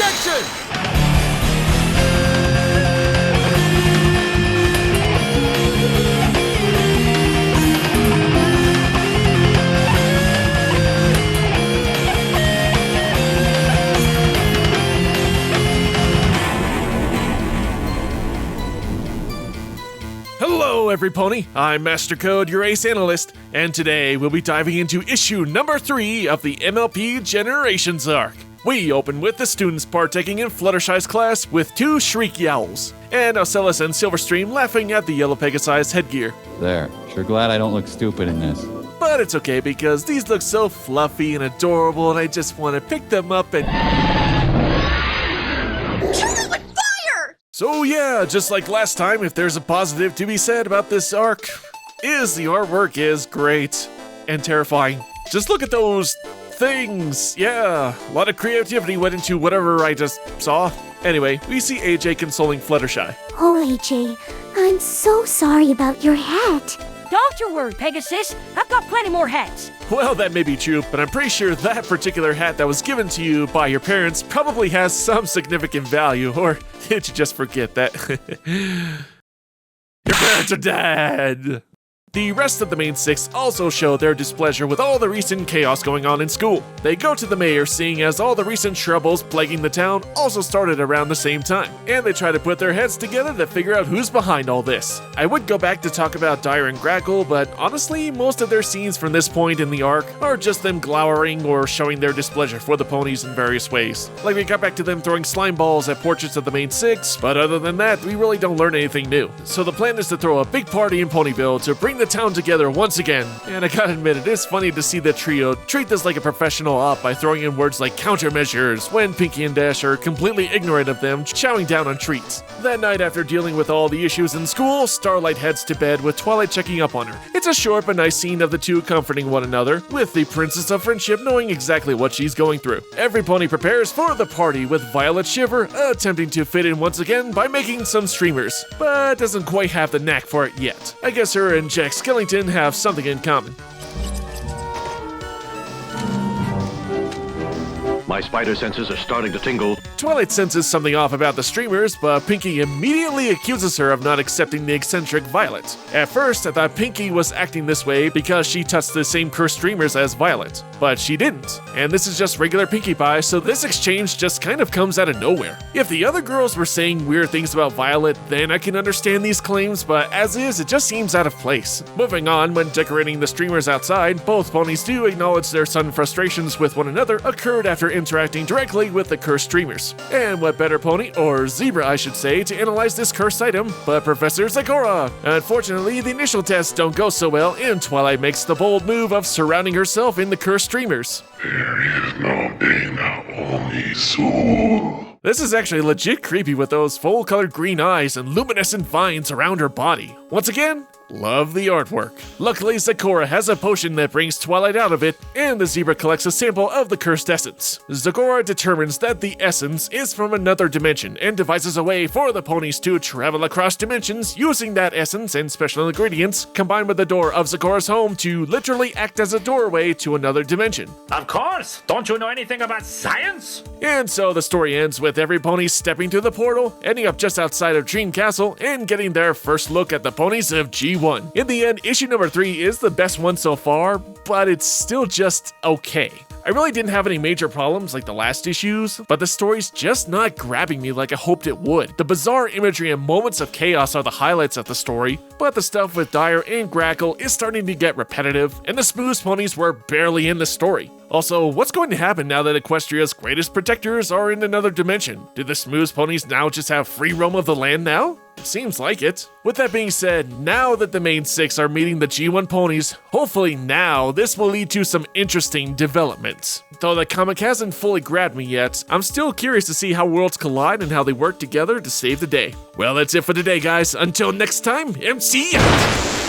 Objection! Hello, everypony. I'm MasterCode, your ace analyst, and today we'll be diving into issue number 3 of the MLP Generations arc. We open with the students partaking in Fluttershy's class with 2 Shrieky Owls, and Ocellus and Silverstream laughing at the Yellow Pegasi's headgear. There. Sure glad I don't look stupid in this. But it's okay because these look so fluffy and adorable, and I just want to pick them up and... So yeah, just like last time, if there's a positive to be said about this arc, is the artwork is great and terrifying. Just look at those things. Yeah, a lot of creativity went into whatever I just saw. Anyway, we see AJ consoling Fluttershy. Oh, AJ, I'm so sorry about your hat. Don't you worry, Pegasus. I've got plenty more hats. Well, that may be true, but I'm pretty sure that particular hat that was given to you by your parents probably has some significant value, or did you just forget that? Your parents are dead! The rest of the main 6 also show their displeasure with all the recent chaos going on in school. They go to the mayor, seeing as all the recent troubles plaguing the town also started around the same time, and they try to put their heads together to figure out who's behind all this. I would go back to talk about Dyer and Grackle, but honestly, most of their scenes from this point in the arc are just them glowering or showing their displeasure for the ponies in various ways. Like we got back to them throwing slime balls at portraits of the main 6, but other than that, we really don't learn anything new. So the plan is to throw a big party in Ponyville to bring the town together once again, and I gotta admit it is funny to see the trio treat this like a professional op by throwing in words like countermeasures when Pinkie and Dash are completely ignorant of them, chowing down on treats. That night, after dealing with all the issues in school, Starlight heads to bed with Twilight checking up on her. It's a short but nice scene of the two comforting one another, with the Princess of Friendship knowing exactly what she's going through. Every pony prepares for the party, with Violet Shiver attempting to fit in once again by making some streamers, but doesn't quite have the knack for it yet. I guess her and Jack Skellington have something in common. My spider senses are starting to tingle. Twilight senses something off about the streamers, but Pinkie immediately accuses her of not accepting the eccentric Violet. At first, I thought Pinkie was acting this way because she touched the same cursed streamers as Violet, but she didn't, and this is just regular Pinkie Pie, so this exchange just kind of comes out of nowhere. If the other girls were saying weird things about Violet, then I can understand these claims, but as is, it just seems out of place. Moving on, when decorating the streamers outside, both ponies do acknowledge their sudden frustrations with one another occurred after interacting directly with the cursed streamers. And what better pony, or zebra I should say, to analyze this cursed item but Professor Zagora? Unfortunately, the initial tests don't go so well, and Twilight makes the bold move of surrounding herself in the cursed streamers. There is no Dana, only soul. This is actually legit creepy with those full-colored green eyes and luminescent vines around her body. Once again, love the artwork. Luckily, Zagora has a potion that brings Twilight out of it, and the zebra collects a sample of the cursed essence. Zagora determines that the essence is from another dimension and devises a way for the ponies to travel across dimensions using that essence and special ingredients combined with the door of Zagora's home to literally act as a doorway to another dimension. Of course! Don't you know anything about science? And so the story ends with every pony stepping through the portal, ending up just outside of Dream Castle, and getting their first look at the ponies of G1. In the end, issue number 3 is the best one so far, but it's still just okay. I really didn't have any major problems like the last issues, but the story's just not grabbing me like I hoped it would. The bizarre imagery and moments of chaos are the highlights of the story, but the stuff with Dyer and Grackle is starting to get repetitive, and the Smooth ponies were barely in the story. Also, what's going to happen now that Equestria's greatest protectors are in another dimension? Do the Smooth ponies now just have free roam of the land now? It seems like it. With that being said, now that the main 6 are meeting the G1 ponies, hopefully now this will lead to some interesting developments. Though the comic hasn't fully grabbed me yet, I'm still curious to see how worlds collide and how they work together to save the day. Well, that's it for today, guys. Until next time, MC out!